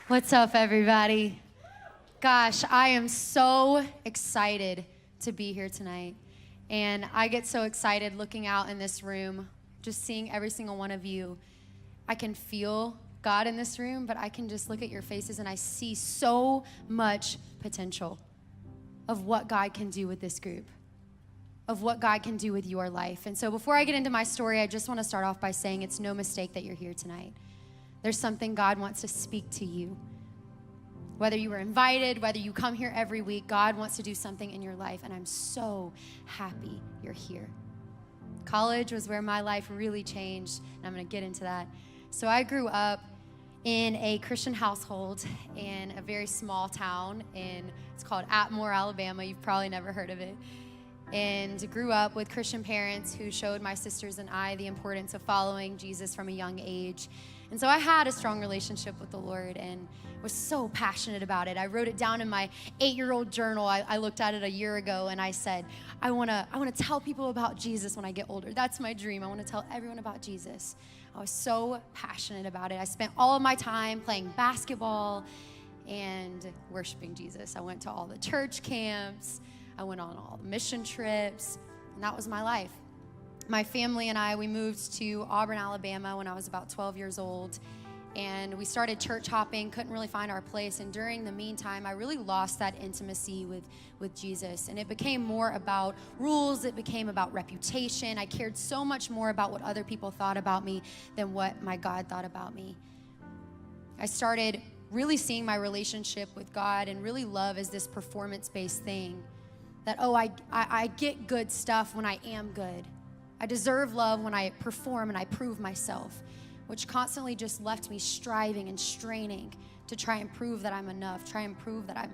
What's up, everybody? Gosh, I am so excited to be here tonight. And I get so excited looking out in this room, just seeing every single one of you. I can feel God in this room, but I can just look at your faces and I see so much potential of what God can do with this group, of what God can do with your life. And so before I get into my story, I just want to start off by saying it's no mistake that you're here tonight. There's something God wants to speak to you. Whether you were invited, whether you come here every week, God wants to do something in your life, and I'm so happy you're here. College was where my life really changed, and I'm going to get into that. So I grew up in a Christian household in a very small town, it's called Atmore, Alabama. You've probably never heard of it. And grew up with Christian parents who showed my sisters and I the importance of following Jesus from a young age. And so I had a strong relationship with the Lord and was so passionate about it. I wrote it down in my 8-year-old journal. I looked at it a year ago and I said, I wanna tell people about Jesus when I get older. That's my dream. I wanna tell everyone about Jesus. I was so passionate about it. I spent all of my time playing basketball and worshiping Jesus. I went to all the church camps. I went on all the mission trips, and that was my life. My family and I, we moved to Auburn, Alabama when I was about 12 years old, and we started church hopping, couldn't really find our place, and during the meantime, I really lost that intimacy with Jesus, and it became more about rules, it became about reputation. I cared so much more about what other people thought about me than what my God thought about me. I started really seeing my relationship with God and really love as this performance-based thing. That, I get good stuff when I am good. I deserve love when I perform and I prove myself, which constantly just left me striving and straining to try and prove that I'm enough, try and prove that I'm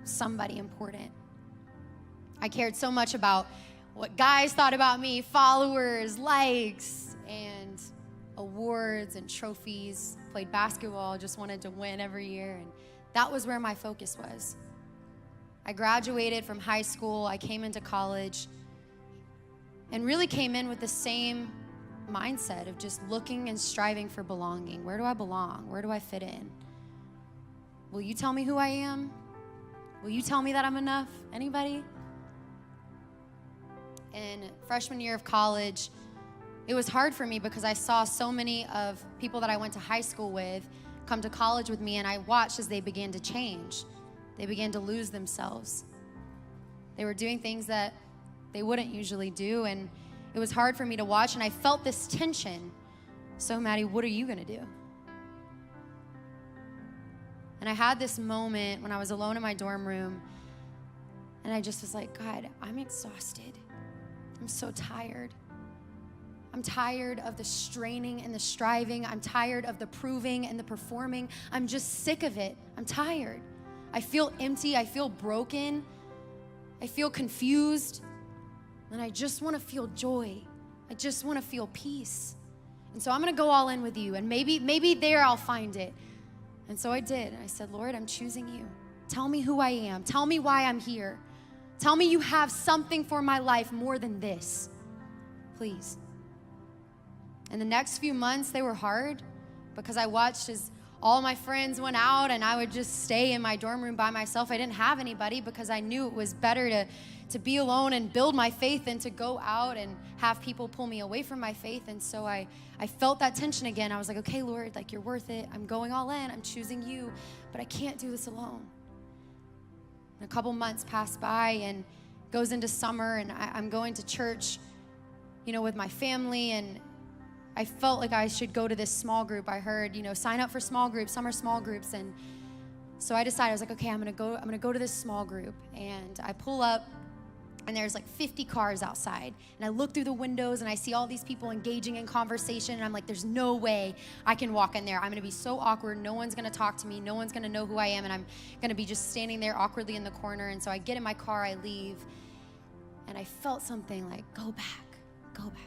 somebody important. I cared so much about what guys thought about me, followers, likes, and awards and trophies. Played basketball, just wanted to win every year, and that was where my focus was. I graduated from high school, I came into college, and really came in with the same mindset of just looking and striving for belonging. Where do I belong? Where do I fit in? Will you tell me who I am? Will you tell me that I'm enough? Anybody? In freshman year of college, it was hard for me because I saw so many of people that I went to high school with come to college with me, and I watched as they began to change. They began to lose themselves. They were doing things that they wouldn't usually do, and it was hard for me to watch, and I felt this tension. So, Maddie, what are you gonna do? And I had this moment when I was alone in my dorm room, and I just was like, God, I'm exhausted. I'm so tired. I'm tired of the straining and the striving. I'm tired of the proving and the performing. I'm just sick of it. I'm tired. I feel empty, I feel broken, I feel confused, and I just want to feel joy. I just want to feel peace. And so I'm going to go all in with you, and maybe there I'll find it. And so I did. And I said, Lord, I'm choosing you. Tell me who I am. Tell me why I'm here. Tell me you have something for my life more than this, please. And the next few months, they were hard because I watched as all my friends went out and I would just stay in my dorm room by myself. I didn't have anybody because I knew it was better to be alone and build my faith than to go out and have people pull me away from my faith. And so I felt that tension again. I was like, okay, Lord, like you're worth it. I'm going all in. I'm choosing you, but I can't do this alone. And a couple months passed by and goes into summer, and I'm going to church, with my family, and I felt like I should go to this small group. I heard, sign up for small groups, summer small groups. And so I decided, I was like, okay, I'm gonna go to this small group. And I pull up, and there's like 50 cars outside. And I look through the windows and I see all these people engaging in conversation. And I'm like, there's no way I can walk in there. I'm gonna be so awkward. No one's gonna talk to me. No one's gonna know who I am. And I'm gonna be just standing there awkwardly in the corner. And so I get in my car, I leave. And I felt something like, go back, go back.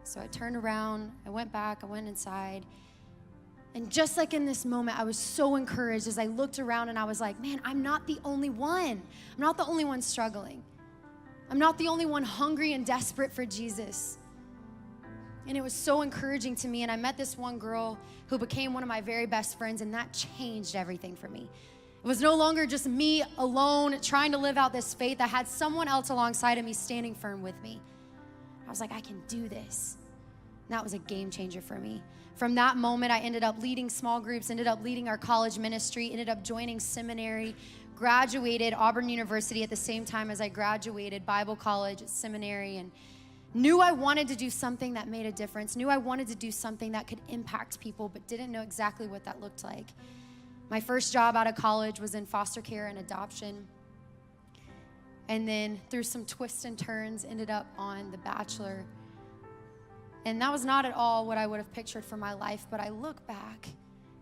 So I turned around, I went back, I went inside. And just like in this moment, I was so encouraged as I looked around and I was like, man, I'm not the only one. I'm not the only one struggling. I'm not the only one hungry and desperate for Jesus. And it was so encouraging to me. And I met this one girl who became one of my very best friends, and that changed everything for me. It was no longer just me alone trying to live out this faith. I had someone else alongside of me standing firm with me. I was like, I can do this. And that was a game changer for me. From that moment, I ended up leading small groups, ended up leading our college ministry, ended up joining seminary, graduated Auburn University at the same time as I graduated Bible college, seminary, and knew I wanted to do something that made a difference, knew I wanted to do something that could impact people, but didn't know exactly what that looked like. My first job out of college was in foster care and adoption. And then through some twists and turns, ended up on The Bachelor. And that was not at all what I would have pictured for my life, but I look back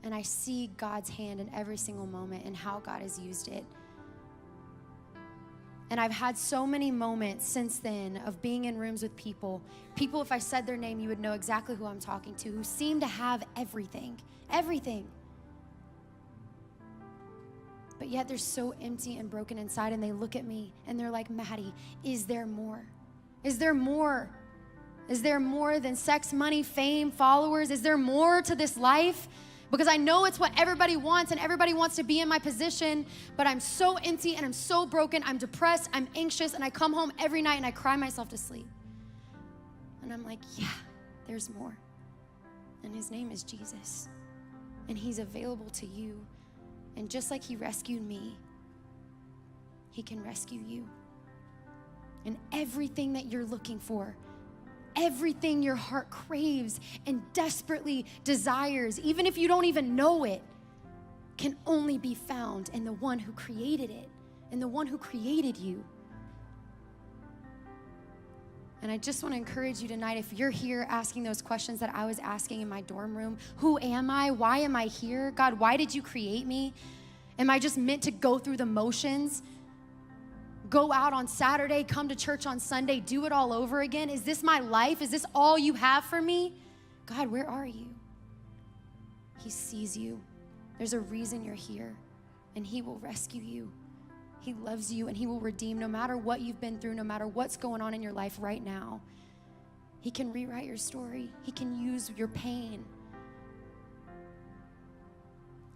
and I see God's hand in every single moment and how God has used it. And I've had so many moments since then of being in rooms with people, if I said their name, you would know exactly who I'm talking to, who seem to have everything. But yet they're so empty and broken inside, and they look at me and they're like, Madi, is there more? Is there more? Is there more than sex, money, fame, followers? Is there more to this life? Because I know it's what everybody wants, and everybody wants to be in my position, but I'm so empty and I'm so broken, I'm depressed, I'm anxious, and I come home every night and I cry myself to sleep. And I'm like, yeah, there's more. And his name is Jesus. And he's available to you. And just like he rescued me, he can rescue you. And everything that you're looking for, everything your heart craves and desperately desires, even if you don't even know it, can only be found in the one who created it, in the one who created you. And I just want to encourage you tonight, if you're here asking those questions that I was asking in my dorm room, who am I? Why am I here? God, why did you create me? Am I just meant to go through the motions? Go out on Saturday, come to church on Sunday, do it all over again? Is this my life? Is this all you have for me? God, where are you? He sees you. There's a reason you're here, and he will rescue you. He loves you, and he will redeem no matter what you've been through, no matter what's going on in your life right now. He can rewrite your story. He can use your pain.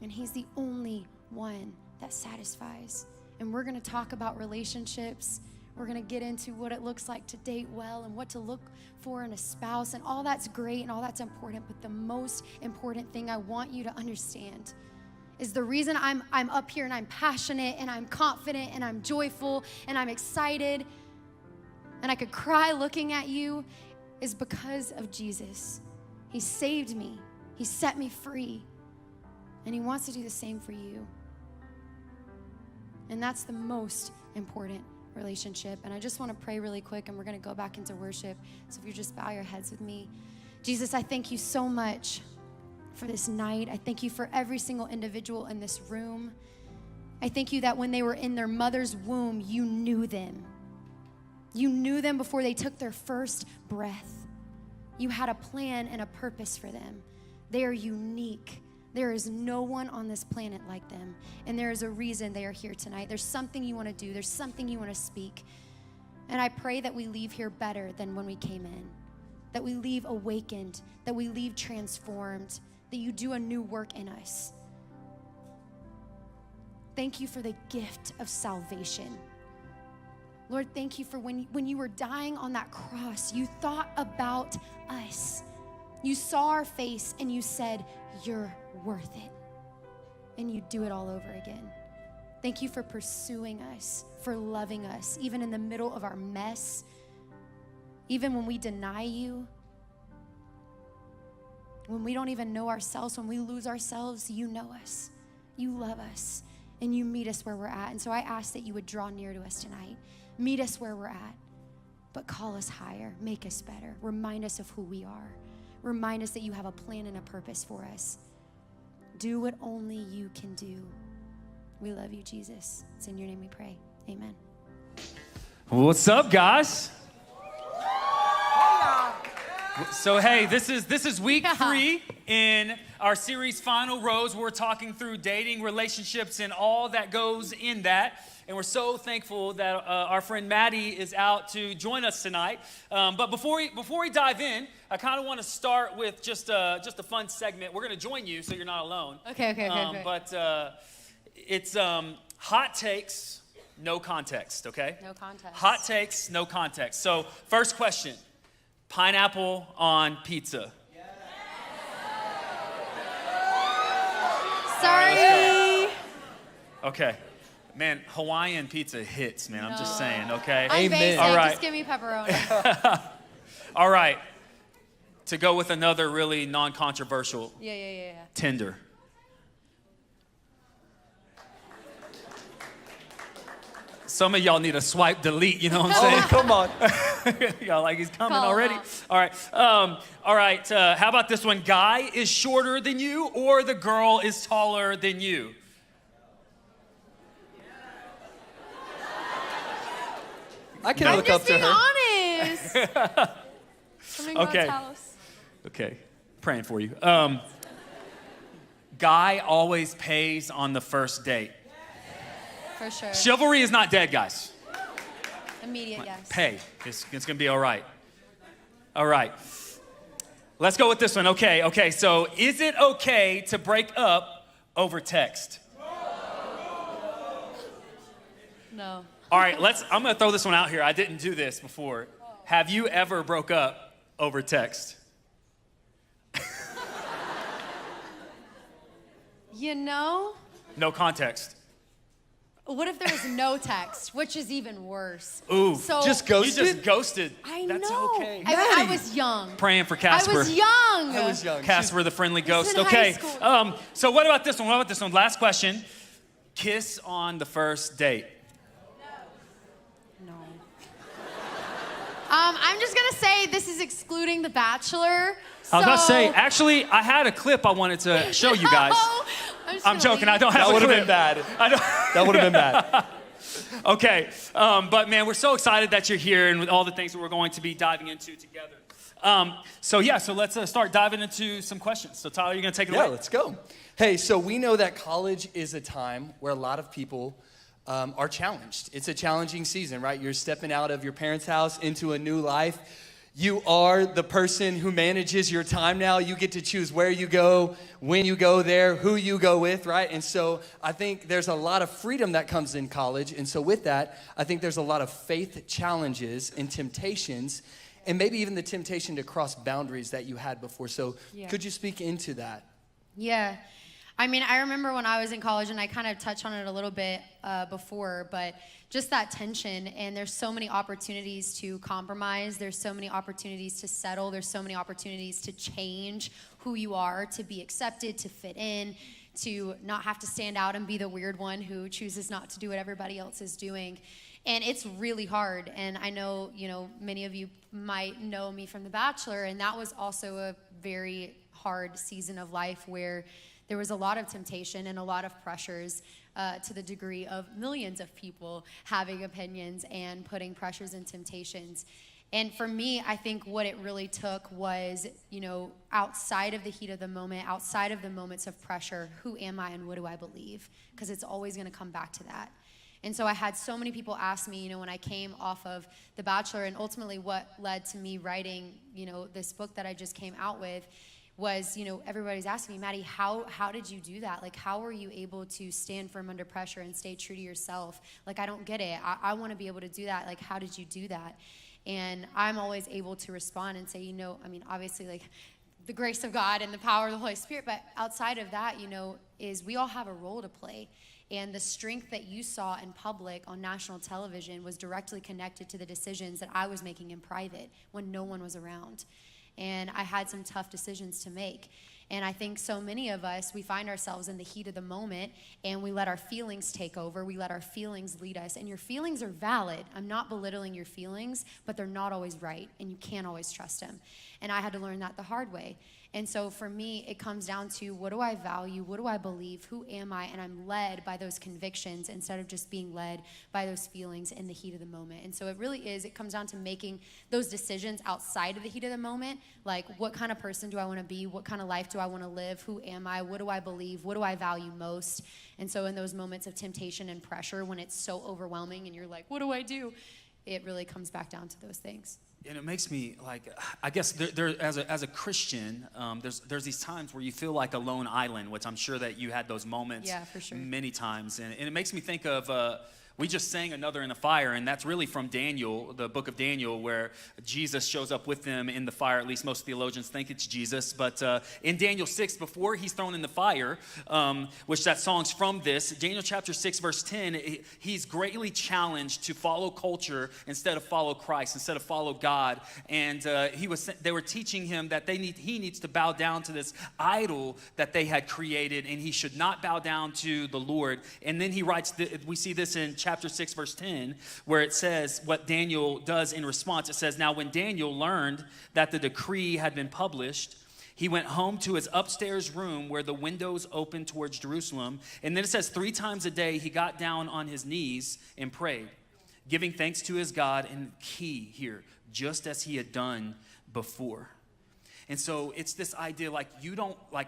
And he's the only one that satisfies. And we're going to talk about relationships. We're going to get into what it looks like to date well and what to look for in a spouse. And all that's great and all that's important. But the most important thing I want you to understand is the reason I'm up here and I'm passionate and I'm confident and I'm joyful and I'm excited and I could cry looking at you is because of Jesus. He saved me. He set me free. And he wants to do the same for you. And that's the most important relationship. And I just want to pray really quick, and we're going to go back into worship. So if you just bow your heads with me. Jesus, I thank you so much for this night. I thank you for every single individual in this room. I thank you that when they were in their mother's womb, you knew them. You knew them before they took their first breath. You had a plan and a purpose for them. They are unique. There is no one on this planet like them. And there is a reason they are here tonight. There's something you want to do. There's something you want to speak. And I pray that we leave here better than when we came in. That we leave awakened. That we leave transformed. That you do a new work in us. Thank you for the gift of salvation. Lord, thank you for when you were dying on that cross, you thought about us. You saw our face and you said, you're worth it. And you do it all over again. Thank you for pursuing us, for loving us, even in the middle of our mess, even when we deny you, when we don't even know ourselves, when we lose ourselves, you know us, you love us, and you meet us where we're at. And so I ask that you would draw near to us tonight. Meet us where we're at, but call us higher, make us better, remind us of who we are. Remind us that you have a plan and a purpose for us. Do what only you can do. We love you, Jesus. It's in your name we pray. Amen. What's up, guys? So hey, this is week 3 in our series Final Rose. We're talking through dating, relationships, and all that goes in that. And we're so thankful that our friend Madi is out to join us tonight. But before we dive in, I kind of want to start with just a fun segment. We're going to join you, so you're not alone. Okay. But it's hot takes, no context, okay? No context. Hot takes, no context. So first question, pineapple on pizza. Sorry. Okay. Man, Hawaiian pizza hits, man. I'm just saying, okay? I'm basic. All right. Just give me pepperoni. All right. To go with another really non-controversial. Yeah. Tinder. Some of y'all need a swipe delete, you know what I'm saying? Come on. Y'all like he's coming Call already? off. All right. How about this one? Guy is shorter than you or the girl is taller than you? I can I'm look up just to being her. honest. I'm in God's Okay. house. Okay, praying for you. Guy always pays on the first date. For sure. Chivalry is not dead, guys. Immediate yes. Pay. It's gonna be all right. All right. Let's go with this one. Okay. So, is it okay to break up over text? No. All right. I'm gonna throw this one out here. I didn't do this before. Have you ever broke up over text? You know, No context. what if there was no text, which is even worse? Ooh. So Just You ghosted? just ghosted. I That's know. okay. I was young. Praying for Casper. I was young. I was young. Casper, the friendly ghost. in high Okay. school. So what about this one? Last question. Kiss on the first date. No. I'm just gonna say this is excluding The Bachelor. I was about to say, so- actually, I had a clip I wanted to show you guys. No, I'm joking. I don't have That a would have clip. been bad. I don't. That would have been bad. Okay. But man, we're so excited that you're here and with all the things that we're going to be diving into together. So let's start diving into some questions. So Tyler, you're gonna take it Yeah, away. let's go. Hey, so we know that college is a time where a lot of people are challenged. It's a challenging season, right? You're stepping out of your parents' house into a new life. You are the person who manages your time now. You get to choose where you go, when you go there, who you go with, right? And so I think there's a lot of freedom that comes in college. And so with that, I think there's a lot of faith challenges and temptations, and maybe even the temptation to cross boundaries that you had before. So Yeah. could you speak into that? Yeah. I mean, I remember when I was in college, and I kind of touched on it a little bit before, but just that tension, and there's so many opportunities to compromise. There's so many opportunities to settle. There's so many opportunities to change who you are, to be accepted, to fit in, to not have to stand out and be the weird one who chooses not to do what everybody else is doing. And it's really hard. And I know, many of you might know me from The Bachelor, and that was also a very hard season of life where there was a lot of temptation and a lot of pressures to the degree of millions of people having opinions and putting pressures and temptations. And for me, I think what it really took was, outside of the heat of the moment, outside of the moments of pressure, who am I and what do I believe? Because it's always going to come back to that. And so I had so many people ask me, when I came off of The Bachelor, and ultimately what led to me writing, this book that I just came out with, was, everybody's asking me, Maddie, how did you do that? Like, how were you able to stand firm under pressure and stay true to yourself? Like, I don't get it. I want to be able to do that. Like, how did you do that? And I'm always able to respond and say, obviously, like, the grace of God and the power of the Holy Spirit, but outside of that, is we all have a role to play. And the strength that you saw in public on national television was directly connected to the decisions that I was making in private when no one was around. And I had some tough decisions to make. And I think so many of us, we find ourselves in the heat of the moment and we let our feelings take over. We let our feelings lead us. And your feelings are valid. I'm not belittling your feelings, but they're not always right. And you can't always trust them. And I had to learn that the hard way. And so for me, it comes down to, what do I value? What do I believe? Who am I? And I'm led by those convictions instead of just being led by those feelings in the heat of the moment. And so it comes down to making those decisions outside of the heat of the moment. Like, what kind of person do I want to be? What kind of life do I want to live? Who am I? What do I believe? What do I value most? And so in those moments of temptation and pressure, when it's so overwhelming and you're like, what do I do? It really comes back down to those things. And it makes me like, I guess as a Christian, there's these times where you feel like a lone island, which I'm sure that you had those moments for sure. many times. And it makes me think of, we just sang Another in the Fire, and that's really from Daniel, the book of Daniel, where Jesus shows up with them in the fire. At least most theologians think it's Jesus. But in Daniel 6, before he's thrown in the fire, which that song's from this, Daniel chapter 6, verse 10, he's greatly challenged to follow culture instead of follow Christ, instead of follow God. And they were teaching him that he needs to bow down to this idol that they had created, and he should not bow down to the Lord. And then he writes, we see this in chapter 6, verse 10, where it says what Daniel does in response. It says, now when Daniel learned that the decree had been published, he went home to his upstairs room where the windows opened towards Jerusalem. And then it says 3 times a day he got down on his knees and prayed, giving thanks to his God, and key here, just as he had done before. And so it's this idea, like,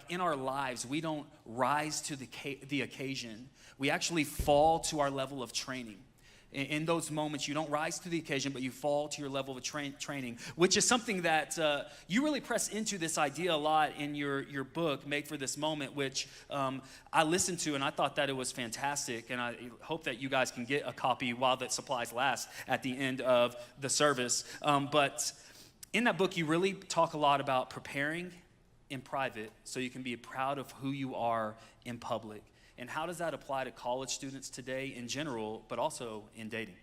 in our lives, we don't rise to the occasion. We actually fall to our level of training. In those moments, you don't rise to the occasion, but you fall to your level of training, which is something that you really press into this idea a lot in your book, Made for This Moment, which I listened to, and I thought that it was fantastic. And I hope that you guys can get a copy while the supplies last at the end of the service. But in that book, you really talk a lot about preparing in private so you can be proud of who you are in public. And how does that apply to college students today in general, but also in dating?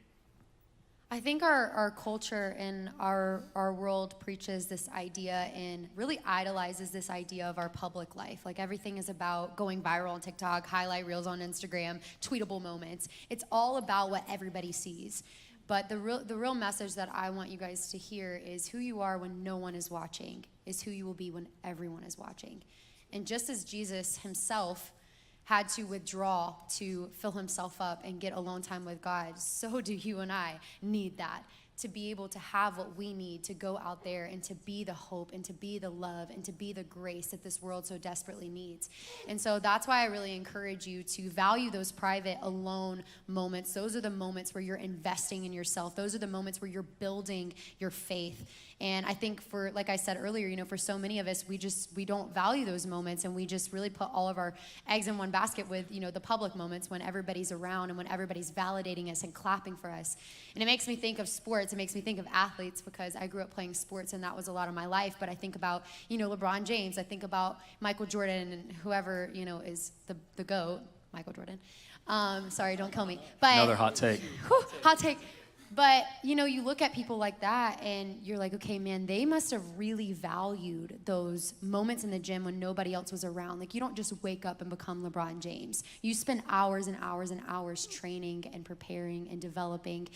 I think our culture and our world preaches this idea and really idolizes this idea of our public life. Like, everything is about going viral on TikTok, highlight reels on Instagram, tweetable moments. It's all about what everybody sees. But the real message that I want you guys to hear is who you are when no one is watching is who you will be when everyone is watching. And just as Jesus himself had to withdraw to fill himself up and get alone time with God, so do you and I need that, to be able to have what we need to go out there and to be the hope and to be the love and to be the grace that this world so desperately needs. And so that's why I really encourage you to value those private alone moments. Those are the moments where you're investing in yourself. Those are the moments where you're building your faith. And I think like I said earlier, for so many of us, we don't value those moments, and we just really put all of our eggs in one basket with, the public moments when everybody's around and when everybody's validating us and clapping for us. And it makes me think of sports. It makes me think of athletes, because I grew up playing sports and that was a lot of my life. But I think about, LeBron James. I think about Michael Jordan and whoever, is the GOAT, Michael Jordan. Sorry, don't kill me. But another hot take. Hot take. But, you look at people like that and you're like, okay, man, they must have really valued those moments in the gym when nobody else was around. Like, you don't just wake up and become LeBron James. You spend hours and hours and hours training and preparing and developing.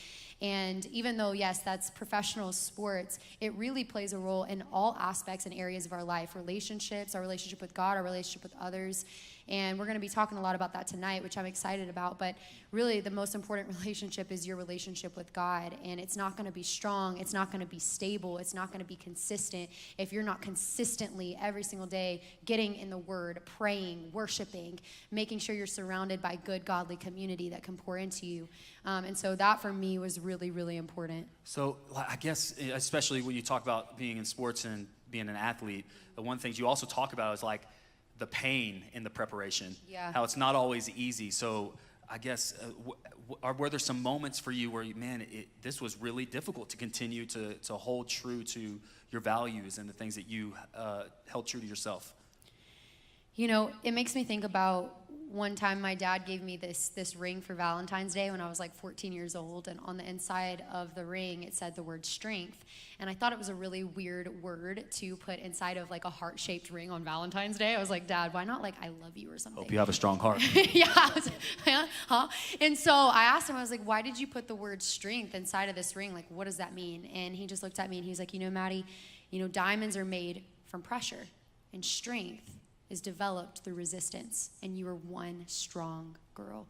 And even though, yes, that's professional sports, it really plays a role in all aspects and areas of our life, relationships, our relationship with God, our relationship with others. And we're going to be talking a lot about that tonight, which I'm excited about. But really, the most important relationship is your relationship with God. And it's not going to be strong. It's not going to be stable. It's not going to be consistent if you're not consistently every single day getting in the Word, praying, worshiping, making sure you're surrounded by good, godly community that can pour into you. And so that, for me, was really, really important. So I guess, especially when you talk about being in sports and being an athlete, the one thing you also talk about is like the pain in the preparation, how it's not always easy. So I guess, were there some moments for you where, this was really difficult to continue to hold true to your values and the things that you held true to yourself? It makes me think about one time my dad gave me this ring for Valentine's Day when I was like 14 years old, and on the inside of the ring it said the word strength, and I thought it was a really weird word to put inside of like a heart-shaped ring on Valentine's Day. I was like, Dad, why not like I love you or something? Hope you have a strong heart. Yeah, I was like, huh? And so I asked him, I was like, why did you put the word strength inside of this ring? Like, what does that mean? And he just looked at me and he was like, Maddie, You know, diamonds are made from pressure, and strength is developed through resistance, and you are one strong girl.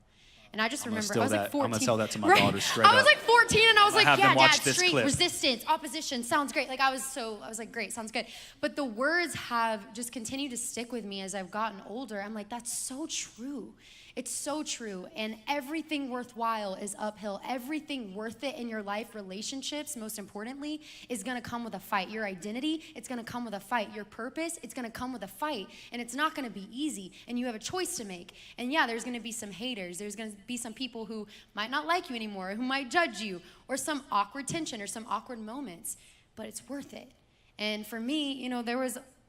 And I just remember, I was like 14. I'm gonna tell that to my daughter straight up. I was like 14, and I was like, have them yeah, watch Dad, this strength, clip. resistance, opposition, sounds great. Like I was like, great, sounds good. But the words have just continued to stick with me as I've gotten older. I'm like, that's so true. It's so true. And everything worthwhile is uphill. Everything worth it in your life, relationships, most importantly, is gonna come with a fight. Your identity, it's gonna come with a fight. Your purpose, it's gonna come with a fight. And it's not gonna be easy. And you have a choice to make. And yeah, there's gonna be some haters. There's gonna be some people who might not like you anymore, who might judge you, or some awkward tension or some awkward moments. But it's worth it. And for me, you know,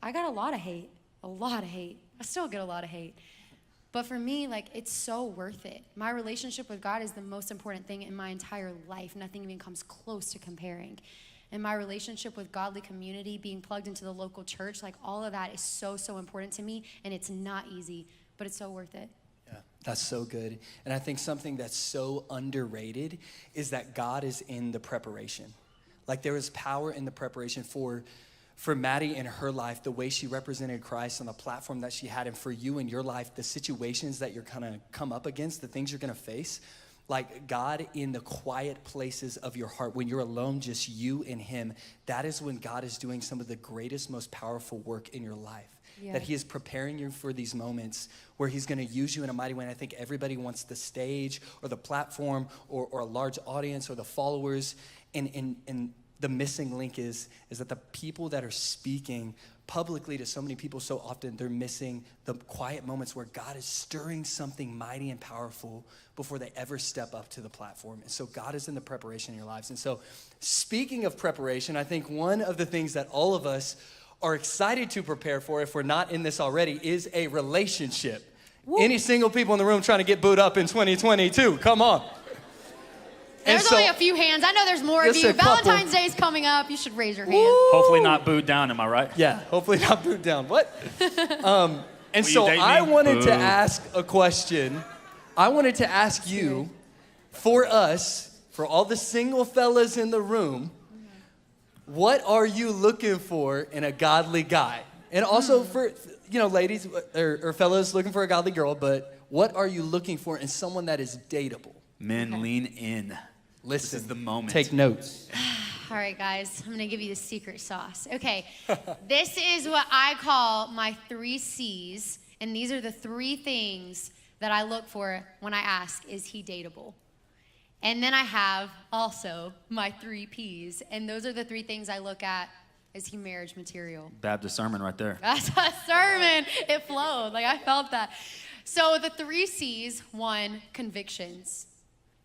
I got a lot of hate. I still get a lot of hate. But for me, like, it's so worth it. My relationship with God is the most important thing in my entire life. Nothing even comes close to comparing. And my relationship with godly community, being plugged into the local church, like, all of that is so, so important to me. And it's not easy, but it's so worth it. Yeah, that's so good. And I think something that's so underrated is that God is in the preparation. Like, there is power in the preparation for Madi in her life, the way she represented Christ on the platform that she had, and for you in your life, the situations that you're gonna come up against, the things you're gonna face, like God in the quiet places of your heart, when you're alone, just you and him, that is when God is doing some of the greatest, most powerful work in your life. Yeah. That he is preparing you for these moments where he's gonna use you in a mighty way. And I think everybody wants the stage or the platform or a large audience or the followers, and the missing link is that the people that are speaking publicly to so many people so often, they're missing the quiet moments where God is stirring something mighty and powerful before they ever step up to the platform. And so God is in the preparation in your lives. And so speaking of preparation, I think one of the things that all of us are excited to prepare for, if we're not in this already, is a relationship. Woo. Any single people in the room trying to get booed up in 2022? Come on. There's only a few hands. I know there's more of you. Valentine's Day is coming up. You should raise your hand. Hopefully not booed down, am I right? Yeah, hopefully not booed down. What? And so I wanted to ask a question. I wanted to ask you, for us, for all the single fellas in the room, what are you looking for in a godly guy? And also for, you know, ladies or fellas looking for a godly girl, but what are you looking for in someone that is dateable? Men, lean in. Listen, this is the moment. Take notes. All right, guys, I'm gonna give you the secret sauce. Okay, this is what I call my 3 C's, and these are the 3 things that I look for when I ask, is he dateable? And then I have also my 3 P's, and those are the 3 things I look at. Is he marriage material? Baptist sermon right there. That's a sermon. It flowed, like I felt that. So the 3 C's, 1, convictions.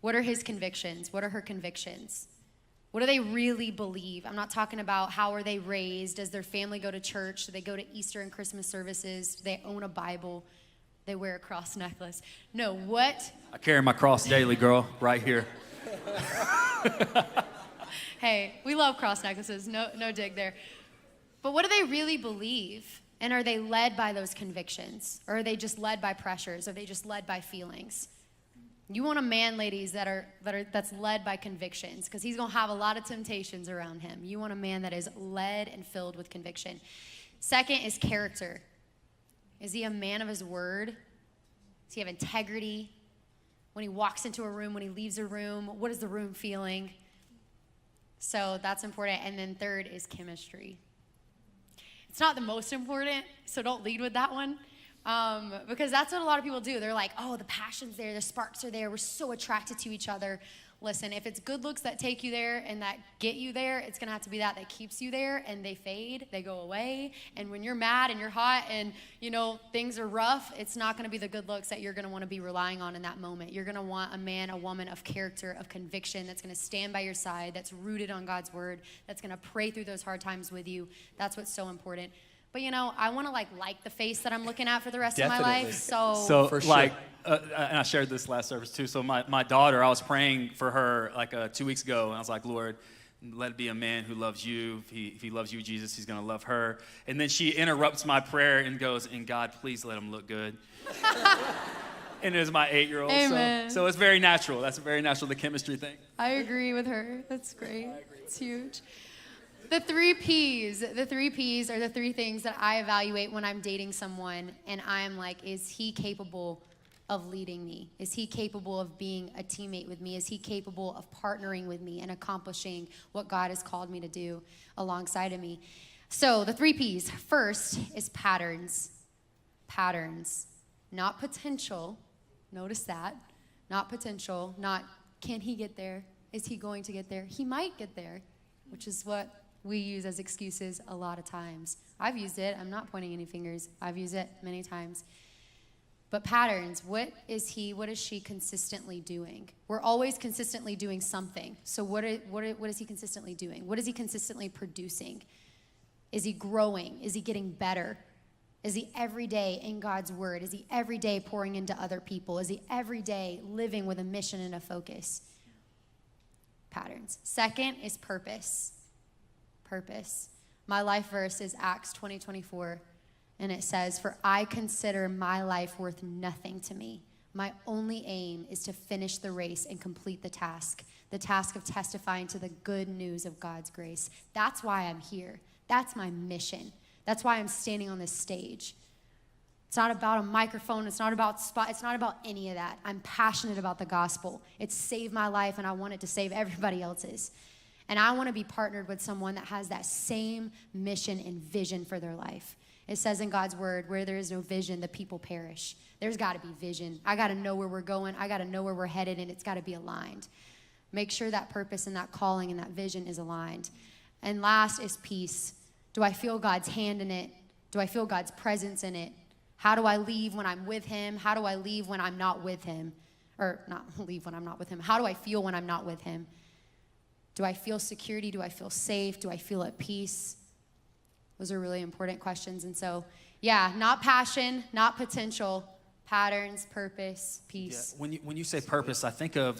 What are his convictions? What are her convictions? What do they really believe? I'm not talking about how are they raised. Does their family go to church? Do they go to Easter and Christmas services? Do they own a Bible? They wear a cross necklace? No, what? I carry my cross daily, girl, right here. Hey, we love cross necklaces. No dig there. But what do they really believe? And are they led by those convictions? Or are they just led by pressures? Are they just led by feelings? You want a man, ladies, that's led by convictions, because he's gonna have a lot of temptations around him. You want a man that is led and filled with conviction. 2nd is character. Is he a man of his word? Does he have integrity? When he walks into a room, when he leaves a room, what is the room feeling? So that's important. And then 3rd is chemistry. It's not the most important, so don't lead with that one. Because that's what a lot of people do. They're like, oh, the passion's there, the sparks are there, we're so attracted to each other. Listen, if it's good looks that take you there and that get you there, it's gonna have to be that keeps you there, and they fade, they go away. And when you're mad and you're hot and, you know, things are rough, it's not gonna be the good looks that you're gonna wanna be relying on in that moment. You're gonna want a man, a woman of character, of conviction, that's gonna stand by your side, that's rooted on God's word, that's gonna pray through those hard times with you. That's what's so important. But, you know, I want to, like the face that I'm looking at for the rest of my life. So for sure. And I shared this last service, too. So my daughter, I was praying for her, 2 weeks ago. And I was like, Lord, let it be a man who loves you. If he loves you, Jesus, he's going to love her. And then she interrupts my prayer and goes, and God, please let him look good. And it was my 8-year-old. Amen. So it's very natural. That's very natural, the chemistry thing. I agree with her. That's great. It's huge. The three P's are the three things that I evaluate when I'm dating someone, and I'm like, is he capable of leading me? Is he capable of being a teammate with me? Is he capable of partnering with me and accomplishing what God has called me to do alongside of me? So the three P's. First is patterns. Patterns, not potential. Notice that. Not potential, not can he get there? Is he going to get there? He might get there, which is what we use as excuses a lot of times. I've used it. I'm not pointing any fingers. I've used it many times. But patterns, what is she consistently doing? We're always consistently doing something. So what is he consistently doing? What is he consistently producing? Is he growing? Is he getting better? Is he every day in God's word? Is he every day pouring into other people? Is he every day living with a mission and a focus? Patterns. Second is purpose. Purpose. My life verse is Acts 20:24, and it says, "For I consider my life worth nothing to me. My only aim is to finish the race and complete the task of testifying to the good news of God's grace." That's why I'm here. That's my mission. That's why I'm standing on this stage. It's not about a microphone. It's not about It's not about any of that. I'm passionate about the gospel. It's saved my life, and I want it to save everybody else's. And I want to be partnered with someone that has that same mission and vision for their life. It says in God's word, where there is no vision, the people perish. There's got to be vision. I got to know where we're going. I got to know where we're headed, and it's got to be aligned. Make sure that purpose and that calling and that vision is aligned. And last is peace. Do I feel God's hand in it? Do I feel God's presence in it? How do I leave when I'm with him? How do I leave when I'm not with him? Or not leave when I'm not with him. How do I feel when I'm not with him? Do I feel security? Do I feel safe? Do I feel at peace? Those are really important questions. And so, yeah, not passion, not potential, patterns, purpose, peace. Yeah, when you say purpose, I think of,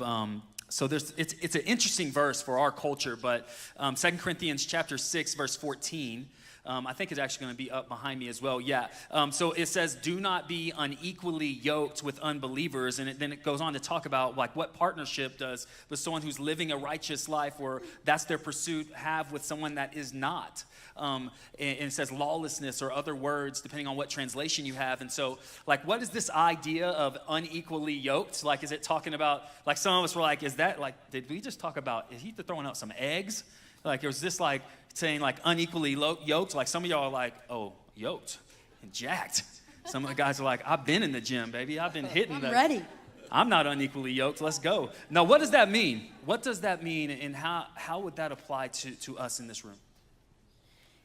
so it's an interesting verse for our culture, but 2 Corinthians chapter 6, verse 14, I think it's actually going to be up behind me as well. Yeah. So it says, "Do not be unequally yoked with unbelievers." And then it goes on to talk about like what partnership does with someone who's living a righteous life, or that's their pursuit, have with someone that is not. And it says lawlessness or other words, depending on what translation you have. And so, like, what is this idea of unequally yoked? Like, is it talking about, like, some of us were like, is that, like, did we just talk about, is he throwing out some eggs? Like, was this, like, saying, like, unequally yoked? Like, some of y'all are like, oh, yoked and jacked. Some of the guys are like, I've been in the gym, baby. I've been hitting I'm ready. I'm not unequally yoked. Let's go. Now, what does that mean? What does that mean, and how would that apply to us in this room?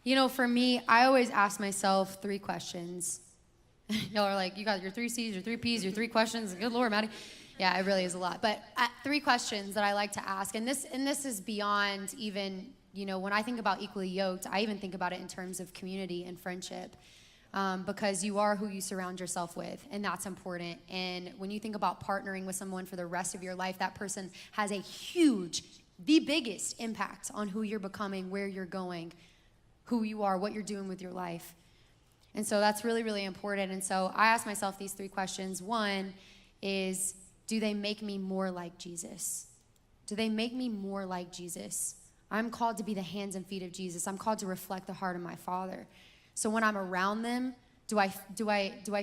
You know, for me, I always ask myself three questions. Y'all are like, you got your three C's, your three P's, your three questions. Good Lord, Maddie. Yeah, it really is a lot. But three questions that I like to ask, and this is beyond even, you know, when I think about equally yoked, I even think about it in terms of community and friendship, because you are who you surround yourself with, and that's important. And when you think about partnering with someone for the rest of your life, that person has a huge, the biggest impact on who you're becoming, where you're going, who you are, what you're doing with your life. And so that's really, really important. And so I ask myself these three questions. One is, do they make me more like Jesus? Do they make me more like Jesus? I'm called to be the hands and feet of Jesus. I'm called to reflect the heart of my Father. So when I'm around them, do I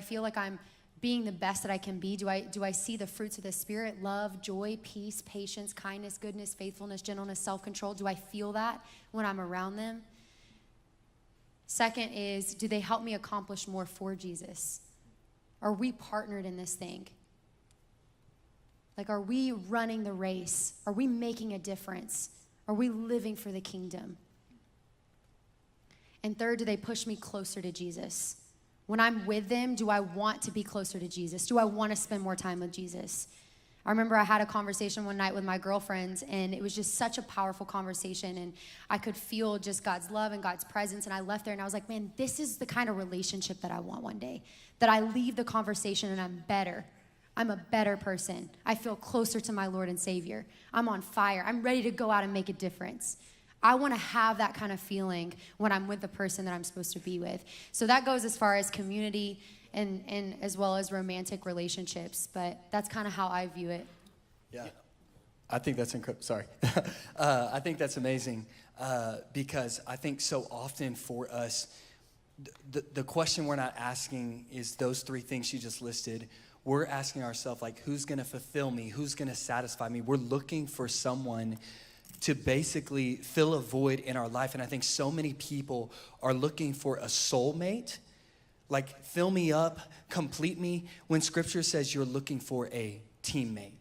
feel like I'm being the best that I can be? Do I see the fruits of the Spirit? Love, joy, peace, patience, kindness, goodness, faithfulness, gentleness, self-control. Do I feel that when I'm around them? Second is, do they help me accomplish more for Jesus? Are we partnered in this thing? Like, are we running the race? Are we making a difference? Are we living for the kingdom? And third, do they push me closer to Jesus? When I'm with them, do I want to be closer to Jesus? Do I want to spend more time with Jesus? I remember I had a conversation one night with my girlfriends, and it was just such a powerful conversation, and I could feel just God's love and God's presence, and I left there, and I was like, man, this is the kind of relationship that I want one day, that I leave the conversation and I'm better. I'm a better person. I feel closer to my Lord and Savior. I'm on fire. I'm ready to go out and make a difference. I want to have that kind of feeling when I'm with the person that I'm supposed to be with. So that goes as far as community and as well as romantic relationships, but that's kind of how I view it. Yeah, I think that's incredible. Sorry. I think that's amazing. because I think so often for us, the question we're not asking is those three things you just listed. We're asking ourselves, like, who's going to fulfill me? Who's going to satisfy me? We're looking for someone to basically fill a void in our life. And I think so many people are looking for a soulmate, like, fill me up, complete me, when Scripture says you're looking for a teammate.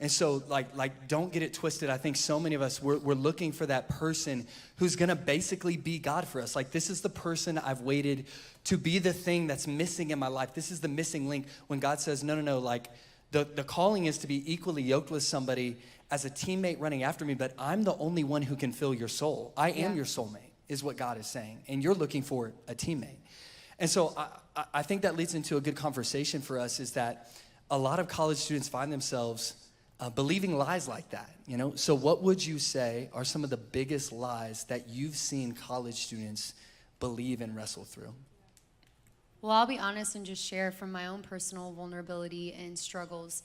And so, like, don't get it twisted. I think so many of us, we're looking for that person who's going to basically be God for us. Like, this is the person I've waited to be the thing that's missing in my life. This is the missing link when God says, no, like, the calling is to be equally yoked with somebody as a teammate running after me, but I'm the only one who can fill your soul. I am your soulmate, is what God is saying. And you're looking for a teammate. And so I think that leads into a good conversation for us, is that a lot of college students find themselves believing lies like that, you know? So what would you say are some of the biggest lies that you've seen college students believe and wrestle through? Well, I'll be honest and just share from my own personal vulnerability and struggles,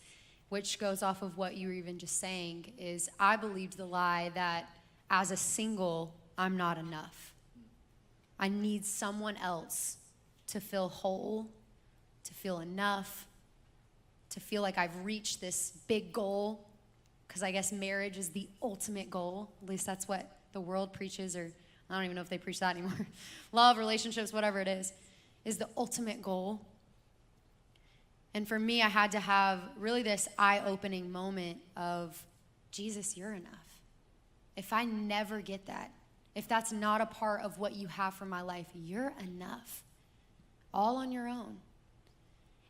which goes off of what you were even just saying, is I believed the lie that as a single, I'm not enough. I need someone else to feel whole, to feel enough, to feel like I've reached this big goal, because I guess marriage is the ultimate goal. At least that's what the world preaches, or I don't even know if they preach that anymore. Love, relationships, whatever it is the ultimate goal. And for me, I had to have really this eye-opening moment of, Jesus, you're enough. If I never get that, if that's not a part of what you have for my life, you're enough. All on your own.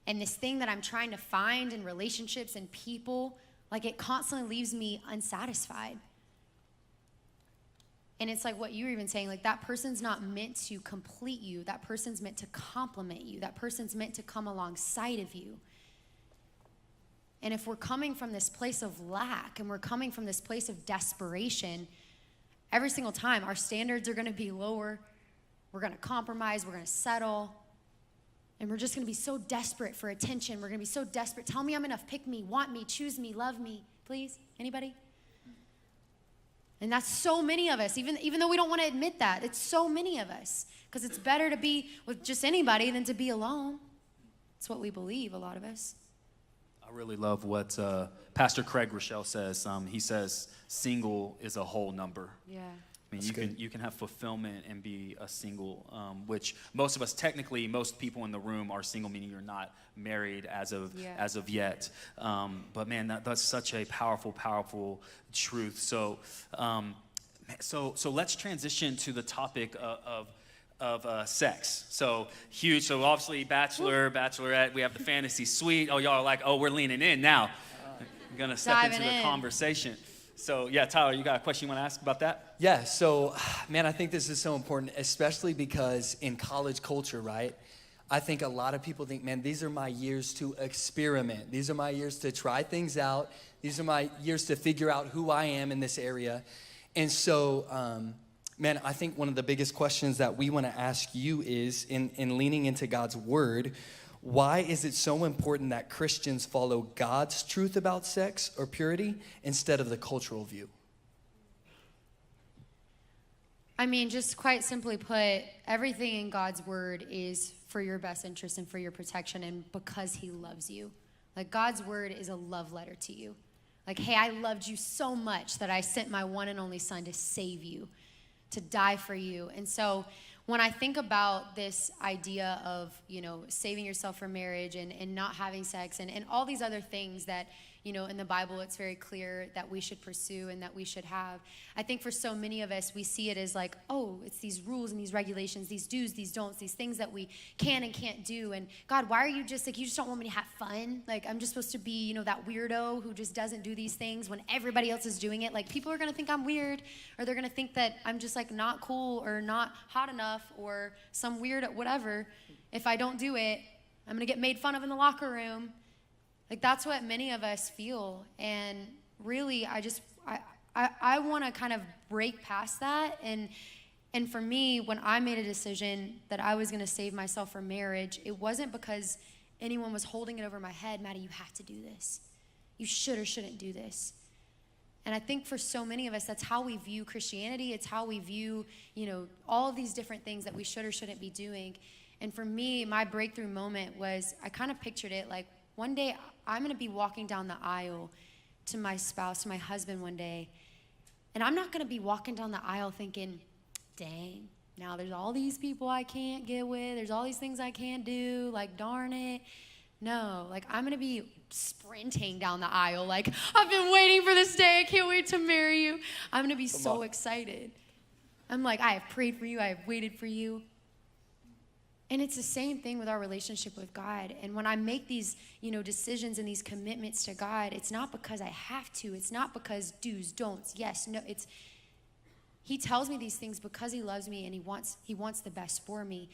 And this thing that I'm trying to find in relationships and people, like, it constantly leaves me unsatisfied. And it's like what you were even saying, like, that person's not meant to complete you. That person's meant to complement you. That person's meant to come alongside of you. And if we're coming from this place of lack and we're coming from this place of desperation, every single time our standards are going to be lower. We're going to compromise. We're going to settle. And we're just going to be so desperate for attention. We're going to be so desperate. Tell me I'm enough. Pick me. Want me. Choose me. Love me. Please? Anybody? And that's so many of us, even though we don't want to admit that. It's so many of us. Because it's better to be with just anybody than to be alone. It's what we believe, a lot of us. I really love what Pastor Craig Rochelle says. He says, single is a whole number. Yeah. I mean, you can have fulfillment and be a single, which most of us, technically, most people in the room are single, meaning you're not married as of yet. But man, that's such a powerful, powerful truth. So let's transition to the topic of sex. So huge. So obviously, bachelor, bachelorette. We have the fantasy suite. Oh, y'all are like, oh, we're leaning in now. We're gonna step into the conversation. So, yeah, Tyler, you got a question you want to ask about that? Yeah, so, man, I think this is so important, especially because in college culture, right, I think a lot of people think, man, these are my years to experiment. These are my years to try things out. These are my years to figure out who I am in this area. And so, man, I think one of the biggest questions that we want to ask you is, in leaning into God's word, why is it so important that Christians follow God's truth about sex or purity instead of the cultural view? I mean, just quite simply put, everything in God's word is for your best interest and for your protection and because he loves you. Like, God's word is a love letter to you. Like, hey, I loved you so much that I sent my one and only son to save you, to die for you. And so when I think about this idea of, you know, saving yourself for marriage and not having sex and all these other things that, you know, in the Bible, it's very clear that we should pursue and that we should have. I think for so many of us, we see it as like, oh, it's these rules and these regulations, these do's, these don'ts, these things that we can and can't do. And God, why are you just like, you just don't want me to have fun? Like, I'm just supposed to be, you know, that weirdo who just doesn't do these things when everybody else is doing it. Like, people are going to think I'm weird, or they're going to think that I'm just like not cool or not hot enough or some weird whatever. If I don't do it, I'm going to get made fun of in the locker room. Like, that's what many of us feel. And really, I want to kind of break past that. And for me, when I made a decision that I was going to save myself for marriage, it wasn't because anyone was holding it over my head. Maddie, you have to do this. You should or shouldn't do this. And I think for so many of us, that's how we view Christianity. It's how we view, all of these different things that we should or shouldn't be doing. And for me, my breakthrough moment was, I kind of pictured it like one day I'm going to be walking down the aisle to my spouse, to my husband one day. And I'm not going to be walking down the aisle thinking, dang, now there's all these people I can't get with. There's all these things I can't do. Like, darn it. No, like I'm going to be sprinting down the aisle. Like, I've been waiting for this day. I can't wait to marry you. I'm going to be so excited. I'm like, I have prayed for you. I have waited for you. And it's the same thing with our relationship with God. And when I make these, decisions and these commitments to God, it's not because I have to. It's not because do's, don'ts, yes, no. He tells me these things because he loves me and he wants the best for me.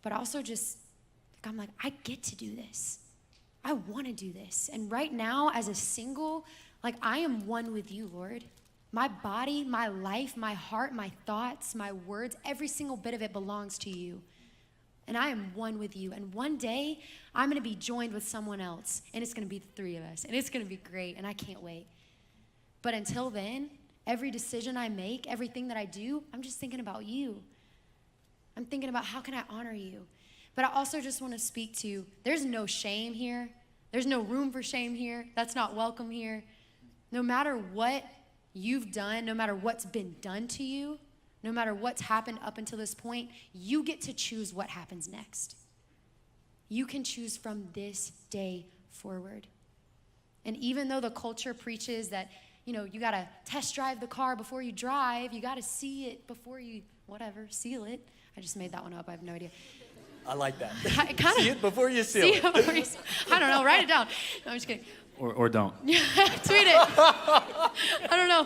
But also just, I'm like, I get to do this. I want to do this. And right now, as a single, like, I am one with you, Lord. My body, my life, my heart, my thoughts, my words, every single bit of it belongs to you. And I am one with you. And one day, I'm going to be joined with someone else. And it's going to be the three of us. And it's going to be great. And I can't wait. But until then, every decision I make, everything that I do, I'm just thinking about you. I'm thinking about how can I honor you. But I also just want to speak to, there's no shame here. There's no room for shame here. That's not welcome here. No matter what you've done, no matter what's been done to you, no matter what's happened up until this point, you get to choose what happens next. You can choose from this day forward. And even though the culture preaches that, you got to test drive the car before you drive, you got to see it before you, seal it. I just made that one up. I have no idea. I like that. See it before you seal it. I don't know. Write it down. No, I'm just kidding. Or don't. Tweet it. I don't know.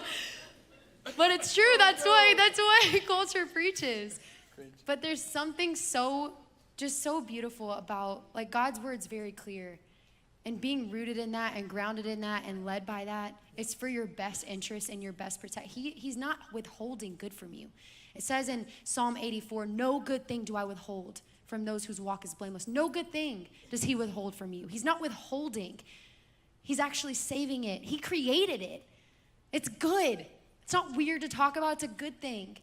But it's true. That's why culture preaches. But there's something so beautiful about, like, God's word's very clear. And being rooted in that and grounded in that and led by that, it's for your best interest and your best protect. He's not withholding good from you. It says in Psalm 84, no good thing do I withhold from those whose walk is blameless. No good thing does he withhold from you. He's not withholding. He's actually saving it. He created it. It's good. It's not weird to talk about. It's a good thing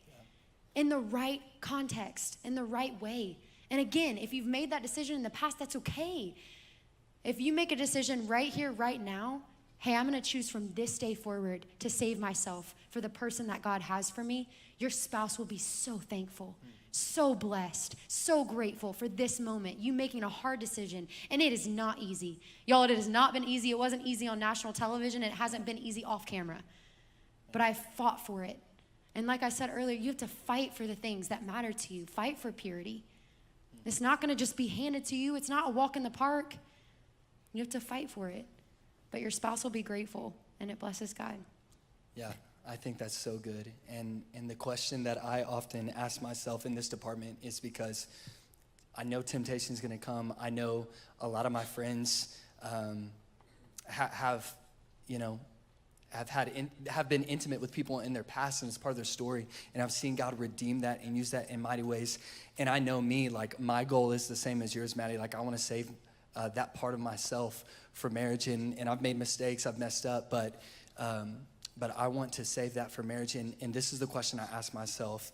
in the right context, in the right way. And again, if you've made that decision in the past, that's okay. If you make a decision right here, right now, hey, I'm going to choose from this day forward to save myself for the person that God has for me, your spouse will be so thankful, so blessed, so grateful for this moment, you making a hard decision. And it is not easy. Y'all, it has not been easy. It wasn't easy on national television. It hasn't been easy off camera. But I fought for it. And like I said earlier, you have to fight for the things that matter to you. Fight for purity. It's not going to just be handed to you. It's not a walk in the park. You have to fight for it. But your spouse will be grateful, and it blesses God. Yeah, I think that's so good. And the question that I often ask myself in this department is because I know temptation is going to come. I know a lot of my friends have been intimate with people in their past, and it's part of their story. And I've seen God redeem that and use that in mighty ways. And I know me, like, my goal is the same as yours, Maddie. Like, I want to save that part of myself for marriage, and I've made mistakes, I've messed up, but I want to save that for marriage. And this is the question I ask myself,